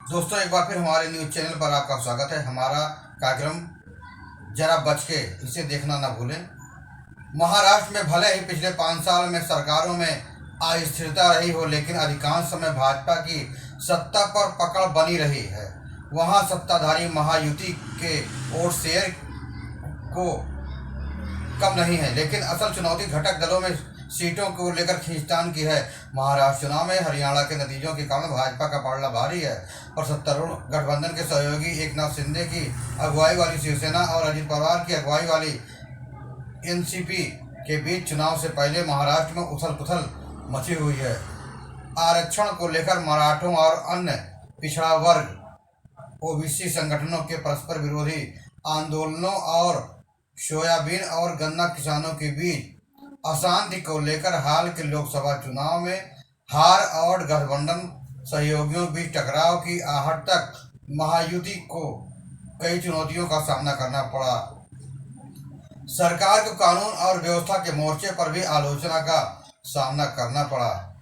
दोस्तों, एक बार फिर हमारे न्यूज़ चैनल पर आपका स्वागत है। हमारा कार्यक्रम जरा बच के इसे देखना ना भूलें। महाराष्ट्र में भले ही पिछले 5 साल में सरकारों में अस्थिरता रही हो, लेकिन अधिकांश समय भाजपा की सत्ता पर पकड़ बनी रही है। वहां सत्ताधारी महायुति के वोट शेयर को कम नहीं है, लेकिन असल चुनौती घटक दलों में सीटों को लेकर खींचतान की है। महाराष्ट्र चुनाव में हरियाणा के नतीजों के कारण भाजपा का पलड़ा भारी है और सत्तारूढ़ गठबंधन के सहयोगी एकनाथ शिंदे की अगुवाई वाली शिवसेना और अजित पवार की अगुवाई वाली एनसीपी के बीच चुनाव से पहले महाराष्ट्र में उथल पुथल मची हुई है। आरक्षण को लेकर मराठों और अन्य पिछड़ा वर्ग ओबीसी संगठनों के परस्पर विरोधी आंदोलनों और सोयाबीन और गन्ना किसानों के बीच अशांति को लेकर हाल के लोकसभा चुनाव में हार और गठबंधन सहयोगियों के बीच टकराव की आहट तक महायुति को कई चुनौतियों का सामना करना पड़ा। सरकार को कानून और व्यवस्था के मोर्चे पर भी आलोचना का सामना करना पड़ा।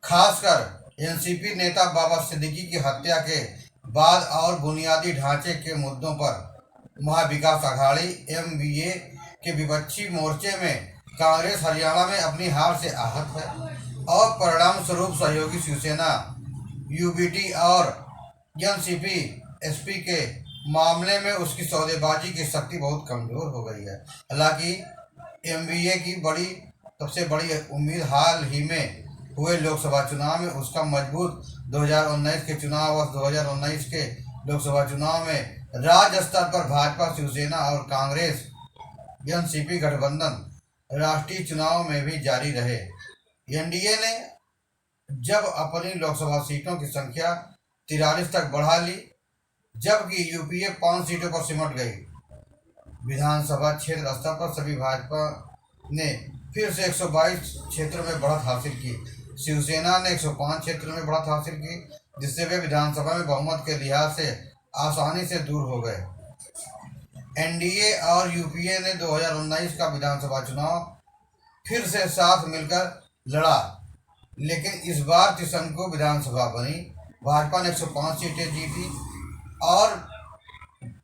खासकर एनसीपी नेता बाबा सिद्दीकी की हत्या के बाद और बुनियादी ढांचे के मुद्दों पर महाविकास आघाड़ी एमवीए के विपक्षी मोर्चे में कांग्रेस हरियाणा में अपनी हार से आहत है और परिणाम स्वरूप सहयोगी शिवसेना यूबीटी और एनसीपी एसपी के मामले में उसकी सौदेबाजी की शक्ति बहुत कमजोर हो गई है। हालांकि एमवीए की सबसे बड़ी उम्मीद हाल ही में हुए लोकसभा चुनाव में उसका मजबूत 2019 के चुनाव और 2019 के लोकसभा चुनाव में राज्य स्तर पर भाजपा शिवसेना और कांग्रेस एनसीपी गठबंधन राष्ट्रीय चुनाव में भी जारी रहे। एनडीए ने जब अपनी लोकसभा सीटों की संख्या 43 तक बढ़ा ली, जबकि यूपीए 5 सीटों पर सिमट गई। विधानसभा क्षेत्र स्तर पर सभी भाजपा ने फिर से 122 क्षेत्रों में बढ़त हासिल की। शिवसेना ने 105 क्षेत्रों में बढ़त हासिल की, जिससे वे विधानसभा में बहुमत के लिहाज से आसानी से दूर हो गए। एनडीए और यूपीए ने 2019 का विधानसभा चुनाव फिर से साथ मिलकर लड़ा, लेकिन इस बार त्रिशंकु विधानसभा बनी। भाजपा ने 105 सीटें जीती और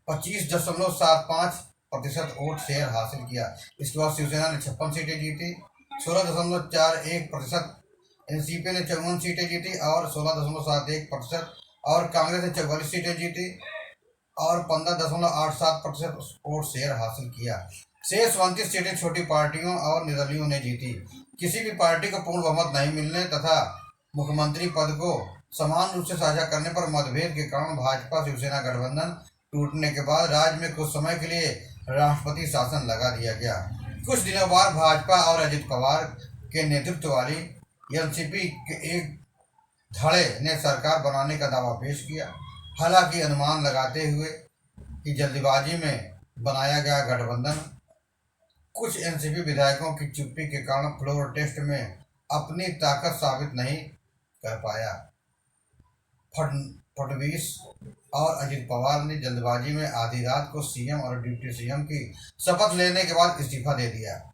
25.75% वोट शेयर हासिल किया। इसके बाद शिवसेना ने 56 सीटें जीती, 16.41%। एनसीपी ने 54 सीटें जीती और 16.71%, और कांग्रेस ने 44 सीटें जीती और 15.87% वोट शेयर हासिल किया। शेष 29 सीटें छोटी पार्टियों और निर्दलीयों ने जीती। किसी भी पार्टी को पूर्ण बहुमत नहीं मिलने तथा मुख्यमंत्री पद को समान रूप से साझा करने पर मतभेद के कारण भाजपा शिवसेना गठबंधन टूटने के बाद राज्य में कुछ समय के लिए राष्ट्रपति शासन लगा दिया गया। कुछ दिनों बाद भाजपा और अजित पवार के नेतृत्व वाली एनसीपी के एक धड़े ने सरकार बनाने का दावा पेश किया। हालांकि अनुमान लगाते हुए कि जल्दबाजी में बनाया गया गठबंधन कुछ एनसीपी विधायकों की चुप्पी के कारण फ्लोर टेस्ट में अपनी ताकत साबित नहीं कर पाया। फडणवीस और अजित पवार ने जल्दबाजी में आधी रात को सीएम और डिप्टी सीएम की शपथ लेने के बाद इस्तीफा दे दिया।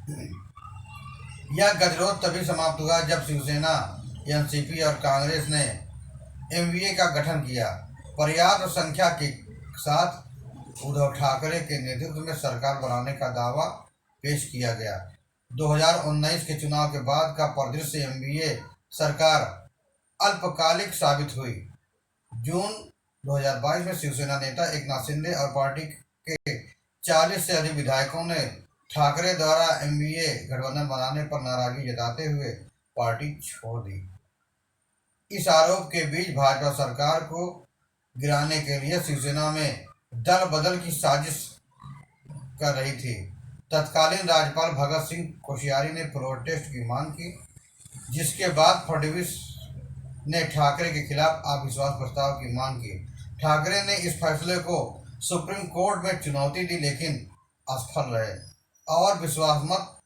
यह गतिरोध तभी समाप्त हुआ जब शिवसेना, एनसीपी और कांग्रेस ने एमवीए का गठन किया। पर्याप्त संख्या के साथ उद्धव ठाकरे के नेतृत्व में सरकार बनाने का दावा पेश किया गया। 2019 के चुनाव के बाद का परिदृश्य एमवीए सरकार अल्पकालिक साबित हुई। जून 2022 में शिवसेना नेता एकनाथ शिंदे और पार्टी के 40 से अधिक विधायकों ने ठाकरे द्वारा एमवीए गठबंधन बनाने पर नाराजगी जताते हुए पार्टी छोड़ दी। इस आरोप के बीच भाजपा सरकार को गिराने के लिए शिवसेना में दल बदल की साजिश कर रही थी। तत्कालीन राज्यपाल भगत सिंह कोश्यारी ने फ्लोर टेस्ट की मांग की, जिसके बाद फडणवीस ने ठाकरे के खिलाफ अविश्वास प्रस्ताव की मांग की। ठाकरे ने इस फैसले को सुप्रीम कोर्ट में चुनौती दी, लेकिन असफल रहे और विश्वासमत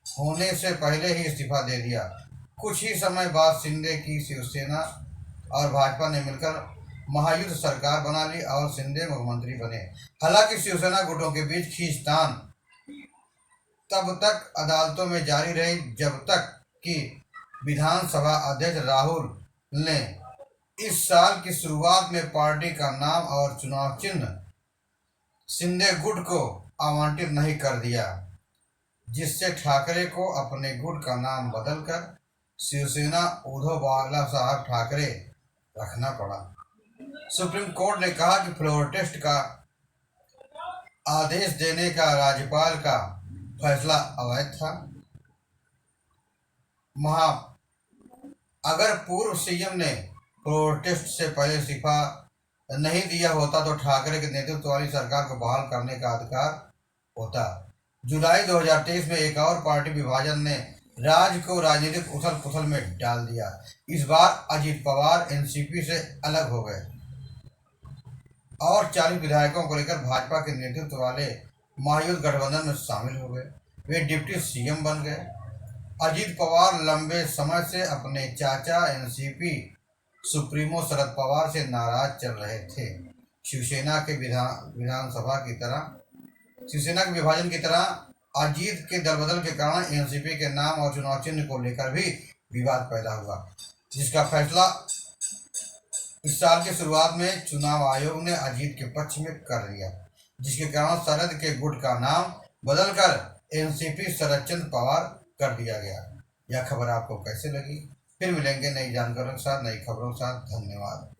होने से पहले ही इस्तीफा दे दिया। कुछ ही समय बाद शिंदे की शिवसेना और भाजपा ने मिलकर महायुद्ध सरकार बना ली और शिंदे मुख्यमंत्री बने। हालांकि शिवसेना गुटों के बीच खींचतान तब तक अदालतों में जारी रही जब तक कि विधानसभा अध्यक्ष राहुल ने इस साल की शुरुआत में पार्टी का नाम और चुनाव चिन्ह शिंदे गुट को आवंटित नहीं कर दिया, जिससे ठाकरे को अपने गुट का नाम बदलकर शिवसेना उद्धव बाला साहब ठाकरे रखना पड़ा। सुप्रीम कोर्ट ने कहा कि फ्लोर टेस्ट का आदेश देने का राज्यपाल का फैसला अवैध था। अगर पूर्व सीएम ने फ्लोर टेस्ट से पहले इस्तीफा नहीं दिया होता तो ठाकरे के नेतृत्व वाली सरकार को बहाल करने का अधिकार होता। जुलाई 2023 में एक और पार्टी विभाजन ने राज्य को राजनीतिक उथल पुथल में डाल दिया। इस बार अजीत पवार एनसीपी से अलग हो गए और 40 विधायकों को लेकर भाजपा के नेतृत्व वाले महायुद्ध गठबंधन में शामिल हो गए। वे डिप्टी सीएम बन गए। अजीत पवार लंबे समय से अपने चाचा एनसीपी सुप्रीमो शरद पवार से नाराज चल रहे थे। शिवसेना के विभाजन की तरह अजीत के दलबदल के कारण एनसीपी के नाम और चुनाव चिन्ह को लेकर भी विवाद पैदा हुआ, जिसका फैसला इस साल की शुरुआत में चुनाव आयोग ने अजीत के पक्ष में कर दिया, जिसके कारण शरद के गुट का नाम बदलकर एनसीपी शरदचंद्र पवार कर दिया गया। यह खबर आपको कैसे लगी? फिर मिलेंगे नई जानकारियों के साथ, नई खबरों के साथ। धन्यवाद।